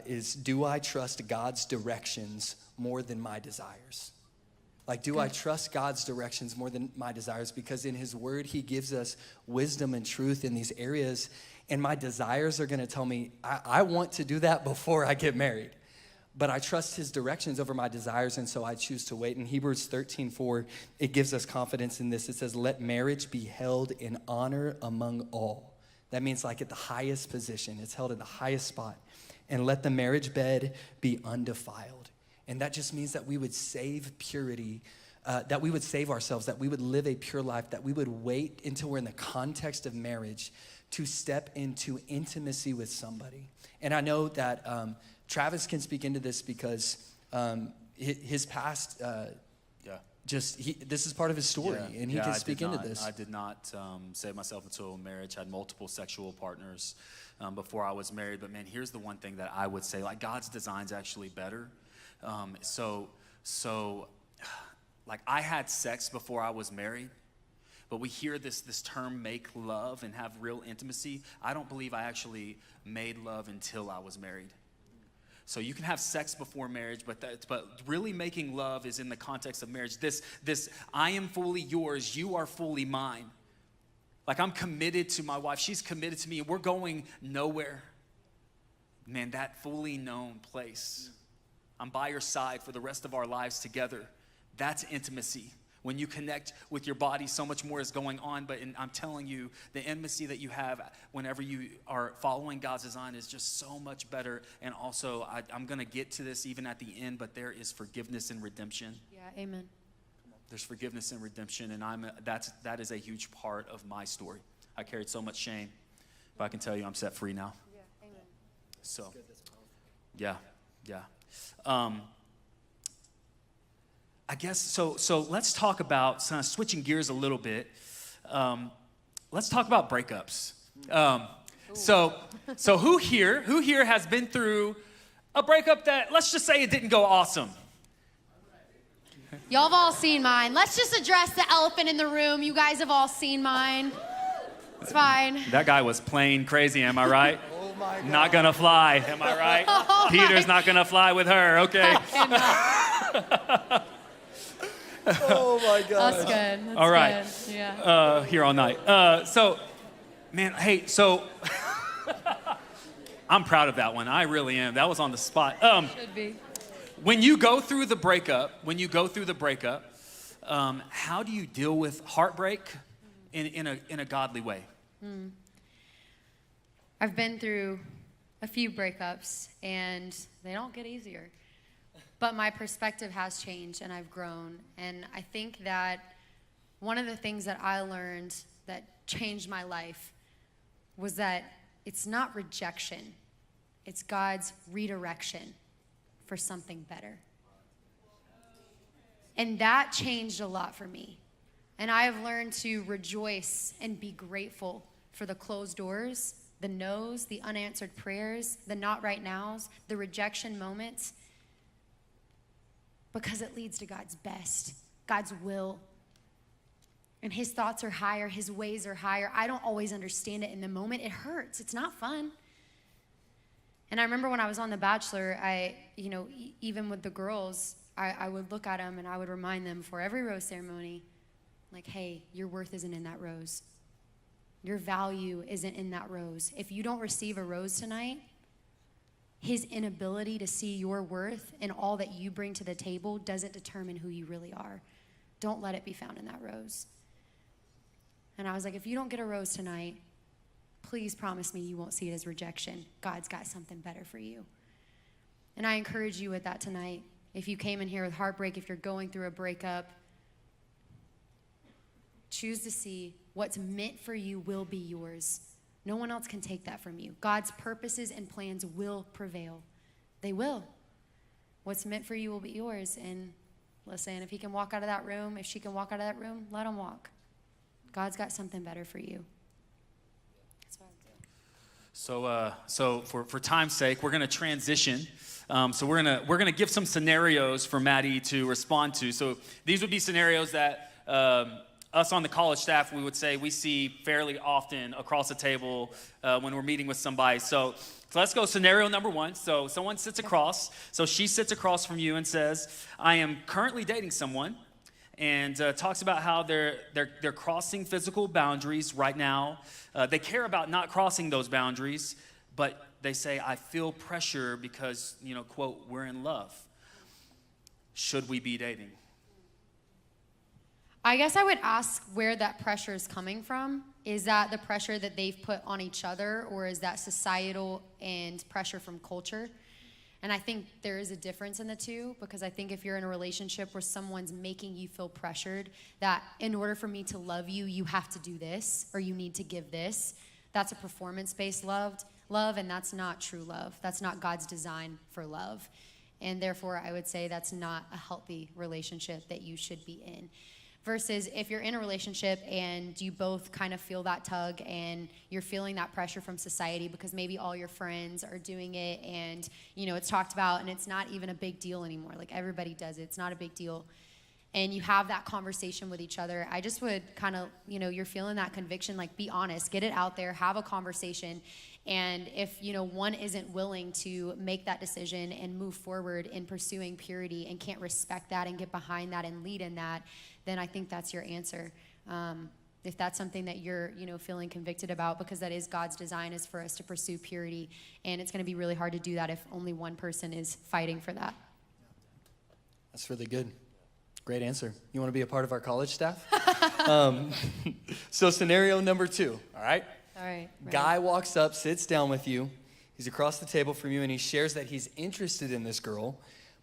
is do I trust God's directions more than my desires? Like, do I trust God's directions more than my desires? Because in his word, he gives us wisdom and truth in these areas, and my desires are going to tell me, I want to do that before I get married. But I trust his directions over my desires, and so I choose to wait. In Hebrews 13:4, it gives us confidence in this. It says, let marriage be held in honor among all. That means, like, at the highest position. It's held at the highest spot. And let the marriage bed be undefiled. And that just means that we would save purity, that we would save ourselves, that we would live a pure life, that we would wait until we're in the context of marriage to step into intimacy with somebody. And I know that Travis can speak into this because his past, this is part of his story, and he can speak into this. I did not save myself until marriage. I had multiple sexual partners before I was married. But man, here's the one thing that I would say: like, God's design's actually better. So like, I had sex before I was married, But we hear this term, make love and have real intimacy. I don't believe I actually made love until I was married. So you can have sex before marriage, but really making love is in the context of marriage. This I am fully yours, you are fully mine. Like, I'm committed to my wife, she's committed to me, and we're going nowhere. Man, that fully known place. I'm by your side for the rest of our lives together. That's intimacy. When you connect with your body, so much more is going on. But I'm telling you, the intimacy that you have whenever you are following God's design is just so much better. And also, I'm going to get to this even at the end, but there is forgiveness and redemption. Yeah, amen. There's forgiveness and redemption, and that is a huge part of my story. I carried so much shame, but I can tell you I'm set free now. Yeah, amen. So, yeah. I guess, so let's talk about, kind of switching gears a little bit, let's talk about breakups. So who here has been through a breakup that, let's just say it didn't go awesome? Y'all have all seen mine. Let's just address the elephant in the room. You guys have all seen mine. It's fine. That guy was plain crazy, am I right? Oh my God. Not gonna fly, am I right? Oh Peter's not gonna fly with her, okay. Oh my God. That's good. That's All right. Good. Yeah. Here all night. Man, hey, so I'm proud of that one. I really am. That was on the spot. Should be. When you go through the breakup, how do you deal with heartbreak in a godly way? I've been through a few breakups, and they don't get easier. But my perspective has changed, and I've grown. And I think that one of the things that I learned that changed my life was that it's not rejection. It's God's redirection for something better. And that changed a lot for me. And I have learned to rejoice and be grateful for the closed doors, the no's, the unanswered prayers, the not right nows, the rejection moments, because it leads to God's best, God's will. And his thoughts are higher, his ways are higher. I don't always understand it in the moment. It hurts. It's not fun. And I remember when I was on The Bachelor, even with the girls, I would look at them and I would remind them for every rose ceremony, like, hey, your worth isn't in that rose. Your value isn't in that rose. If you don't receive a rose tonight, his inability to see your worth and all that you bring to the table doesn't determine who you really are. Don't let it be found in that rose. And I was like, if you don't get a rose tonight, please promise me you won't see it as rejection. God's got something better for you. And I encourage you with that tonight. If you came in here with heartbreak, if you're going through a breakup, choose to see what's meant for you will be yours. No one else can take that from you. God's purposes and plans will prevail. They will. What's meant for you will be yours. And listen, if he can walk out of that room, if she can walk out of that room, let him walk. God's got something better for you. That's what I'm doing. So for time's sake, we're going to transition. So we're gonna give some scenarios for Madi to respond to. So these would be scenarios that us on the college staff, we would say we see fairly often across the table when we're meeting with somebody. So let's go scenario number one. So someone sits across. So she sits across from you and says, I am currently dating someone, and talks about how they're crossing physical boundaries right now. They care about not crossing those boundaries, but they say, I feel pressure because, quote, we're in love. Should we be dating? I guess I would ask where that pressure is coming from. Is that the pressure that they've put on each other, or is that societal and pressure from culture? And I think there is a difference in the two, because I think if you're in a relationship where someone's making you feel pressured, that in order for me to love you, you have to do this, or you need to give this, that's a performance-based love, and that's not true love. That's not God's design for love. And therefore, I would say that's not a healthy relationship that you should be in. Versus if you're in a relationship and you both kind of feel that tug and you're feeling that pressure from society because maybe all your friends are doing it and, it's talked about and it's not even a big deal anymore. Like, everybody does it. It's not a big deal. and you have that conversation with each other, I just would kind of, you're feeling that conviction, like be honest, get it out there, have a conversation. And if, one isn't willing to make that decision and move forward in pursuing purity and can't respect that and get behind that and lead in that, then I think that's your answer. If that's something that you're, feeling convicted about, because that is God's design, is for us to pursue purity. And it's going to be really hard to do that if only one person is fighting for that. That's really good. Great answer. You want to be a part of our college staff? So scenario number 2, all right? All right. Guy walks up, sits down with you. He's across the table from you, and he shares that he's interested in this girl,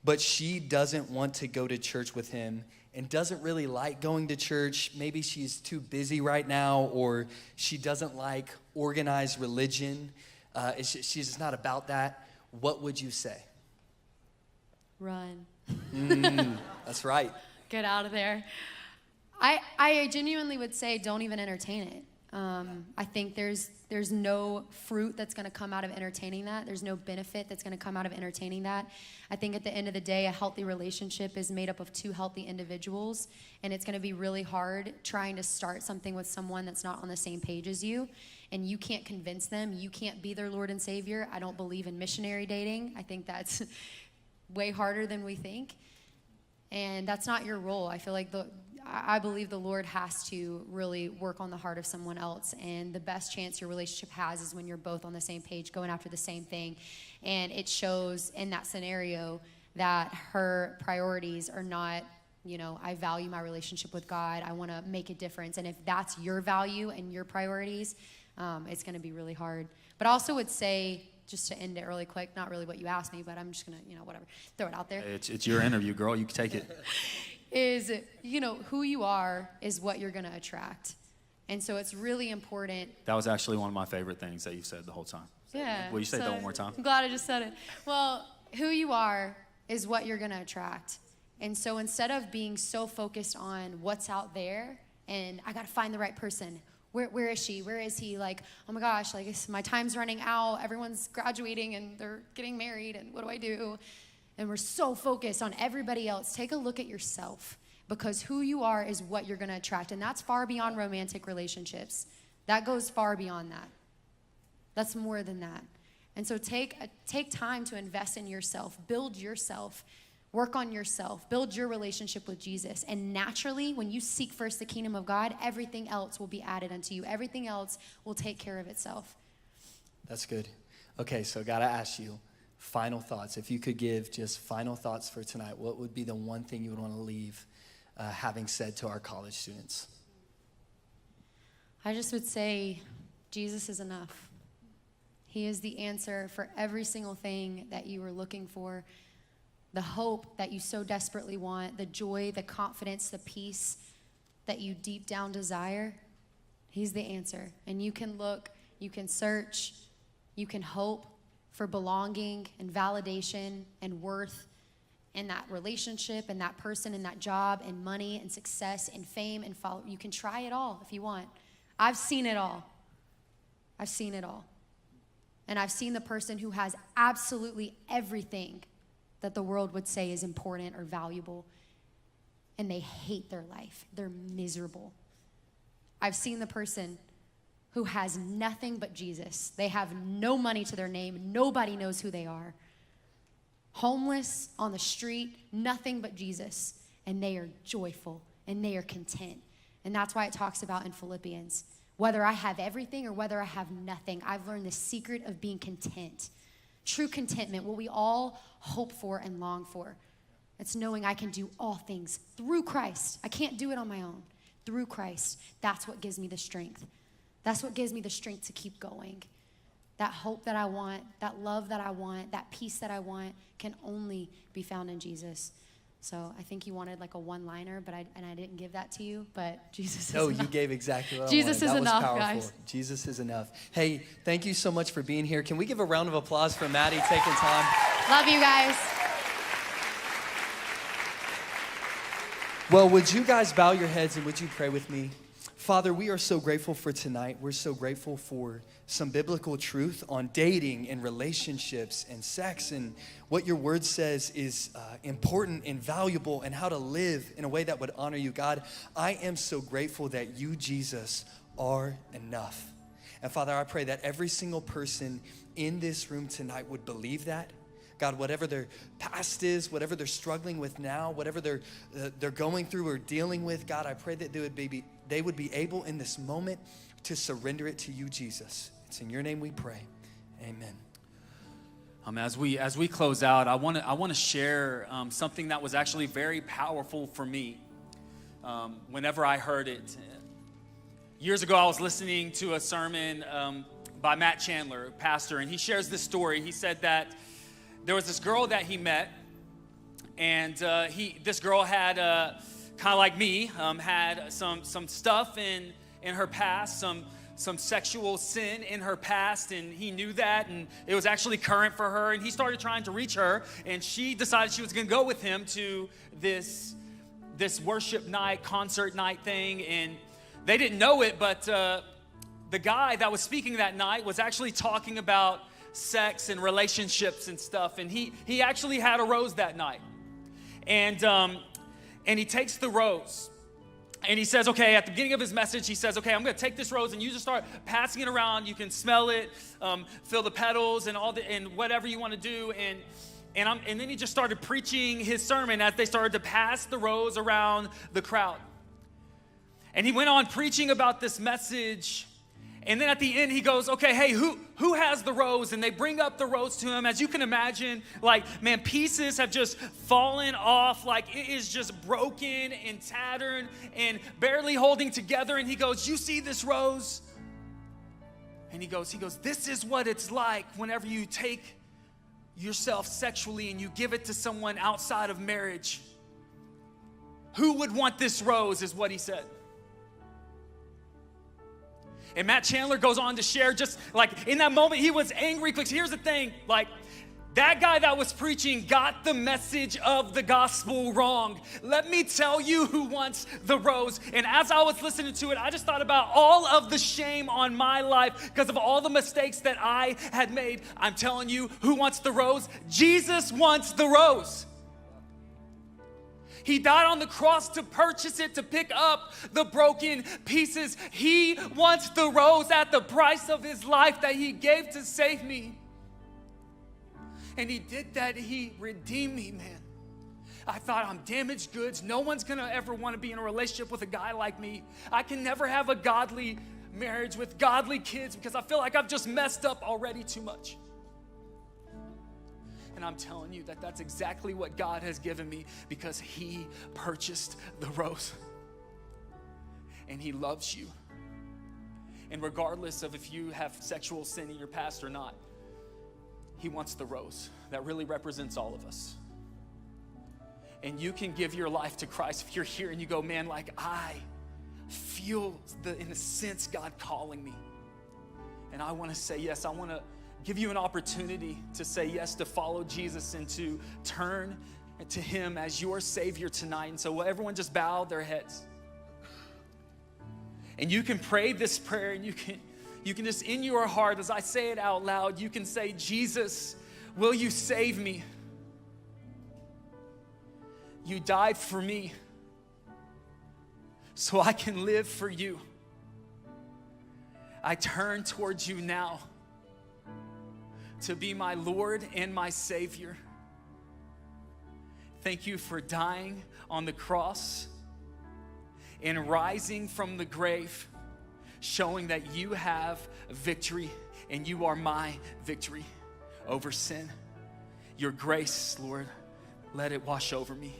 but she doesn't want to go to church with him and doesn't really like going to church. Maybe she's too busy right now, or she doesn't like organized religion. She's just not about that. What would you say? Run. That's right. Get out of there. I genuinely would say don't even entertain it. I think there's no fruit that's going to come out of entertaining that. There's no benefit that's going to come out of entertaining that. I think at the end of the day, a healthy relationship is made up of 2 healthy individuals, and it's going to be really hard trying to start something with someone that's not on the same page as you, and you can't convince them. You can't be their Lord and Savior. I don't believe in missionary dating. I think that's way harder than we think, and that's not your role. I feel like I believe the Lord has to really work on the heart of someone else, and the best chance your relationship has is when you're both on the same page, going after the same thing. And it shows in that scenario that her priorities are not, I value my relationship with God. I want to make a difference. And if that's your value and your priorities, it's going to be really hard. But I also would say, just to end it really quick, not really what you asked me, but I'm just going to, whatever, throw it out there. It's your interview, girl. You can take it. Is, who you are is what you're going to attract. And so it's really important. That was actually one of my favorite things that you've said the whole time. Yeah. Will you say that one more time? I'm glad I just said it. Well, who you are is what you're going to attract. And so instead of being so focused on what's out there and I got to find the right person, where is she? Where is he? Like, oh my gosh, like my time's running out. Everyone's graduating and they're getting married, and what do I do? And we're so focused on everybody else. Take a look at yourself, because who you are is what you're going to attract. And that's far beyond romantic relationships. That goes far beyond that. That's more than that. And so take time to invest in yourself, build yourself, work on yourself, build your relationship with Jesus. And naturally, when you seek first the kingdom of God, everything else will be added unto you. Everything else will take care of itself. That's good. Okay, so got to ask you, final thoughts. If you could give just final thoughts for tonight, what would be the one thing you would want to leave having said to our college students? I just would say Jesus is enough. He is the answer for every single thing that you were looking for, the hope that you so desperately want, the joy, the confidence, the peace that you deep down desire. He's the answer. And you can look, you can search, you can hope for belonging and validation and worth in that relationship and that person and that job and money and success and fame and follow. You can try it all if you want. I've seen it all. I've seen it all. And I've seen the person who has absolutely everything that the world would say is important or valuable, and they hate their life. They're miserable. I've seen the person who has nothing but Jesus. They have no money to their name. Nobody knows who they are. Homeless, on the street, nothing but Jesus. And they are joyful and they are content. And that's why it talks about in Philippians, whether I have everything or whether I have nothing, I've learned the secret of being content. True contentment, what we all hope for and long for. It's knowing I can do all things through Christ. I can't do it on my own. Through Christ, that's what gives me the strength. That's what gives me the strength to keep going. That hope that I want, that love that I want, that peace that I want can only be found in Jesus. So I think you wanted like a one-liner, but I didn't give that to you, but Jesus is enough. No, you gave exactly what Jesus I wanted. is enough, that was powerful. guys. Jesus is enough. Hey, thank you so much for being here. Can we give a round of applause for Madi taking time? Love you guys. Well, would you guys bow your heads and would you pray with me? Father, we are so grateful for tonight. We're so grateful for some biblical truth on dating and relationships and sex and what your word says is important and valuable and how to live in a way that would honor you. God, I am so grateful that you, Jesus, are enough. And Father, I pray that every single person in this room tonight would believe that. God, whatever their past is, whatever they're struggling with now, whatever they're going through or dealing with, God, I pray that they would be able in this moment to surrender it to you, Jesus. It's in your name we pray. Amen. As we close out, I want to share something that was actually very powerful for me whenever I heard it. Years ago, I was listening to a sermon by Matt Chandler, pastor, and he shares this story. He said that there was this girl that he met, and this girl had, kind of like me, had some stuff in her past, some sexual sin in her past, and he knew that, and it was actually current for her, and he started trying to reach her, and she decided she was going to go with him to this worship night, concert night thing, and they didn't know it, but the guy that was speaking that night was actually talking about sex and relationships and stuff, and he actually had a rose that night, and he takes the rose, and he says, okay, at the beginning of his message, he says, okay, I'm going to take this rose, and you just start passing it around. You can smell it, feel the petals, and and whatever you want to do, and then he just started preaching his sermon as they started to pass the rose around the crowd, and he went on preaching about this message. And then at the end, he goes, okay, hey, who has the rose? And they bring up the rose to him. As you can imagine, like, man, pieces have just fallen off. Like, it is just broken and tattered and barely holding together. And he goes, you see this rose? And he goes, this is what it's like whenever you take yourself sexually and you give it to someone outside of marriage. Who would want this rose, is what he said. And Matt Chandler goes on to share, just like in that moment, he was angry because here's the thing, like that guy that was preaching got the message of the gospel wrong. Let me tell you who wants the rose. And as I was listening to it, I just thought about all of the shame on my life because of all the mistakes that I had made. I'm telling you, who wants the rose? Jesus wants the rose. He died on the cross to purchase it, to pick up the broken pieces. He wants the rose at the price of his life that he gave to save me. And he did that. He redeemed me, man. I thought, I'm damaged goods. No one's going to ever want to be in a relationship with a guy like me. I can never have a godly marriage with godly kids because I feel like I've just messed up already too much. And I'm telling you that that's exactly what God has given me because he purchased the rose. And he loves you. And regardless of if you have sexual sin in your past or not, he wants the rose that really represents all of us. And you can give your life to Christ if you're here and you go, man, like I feel in a sense, God calling me. And I want to say yes. I want to give you an opportunity to say yes, to follow Jesus and to turn to him as your Savior tonight. And so will everyone just bow their heads? And you can pray this prayer, and you can just in your heart, as I say it out loud, you can say, Jesus, will you save me? You died for me so I can live for you. I turn towards you now to be my Lord and my Savior. Thank you for dying on the cross and rising from the grave, showing that you have victory and you are my victory over sin. Your grace, Lord, let it wash over me.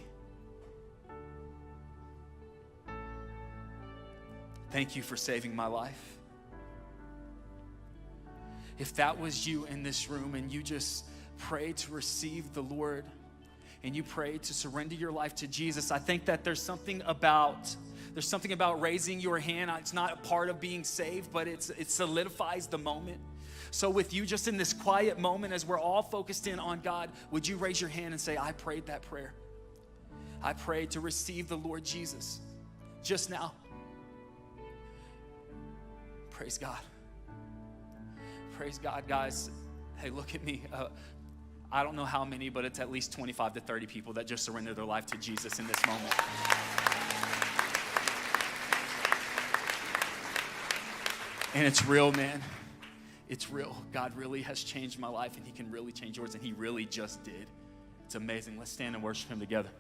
Thank you for saving my life. If that was you in this room and you just prayed to receive the Lord and you prayed to surrender your life to Jesus, I think that there's something about raising your hand. It's not a part of being saved, but it solidifies the moment. So with you just in this quiet moment as we're all focused in on God, would you raise your hand and say, I prayed that prayer. I prayed to receive the Lord Jesus just now. Praise God. Praise God, guys. Hey, look at me. I don't know how many, but it's at least 25 to 30 people that just surrendered their life to Jesus in this moment. And it's real, man. It's real. God really has changed my life, and he can really change yours, and he really just did. It's amazing. Let's stand and worship him together.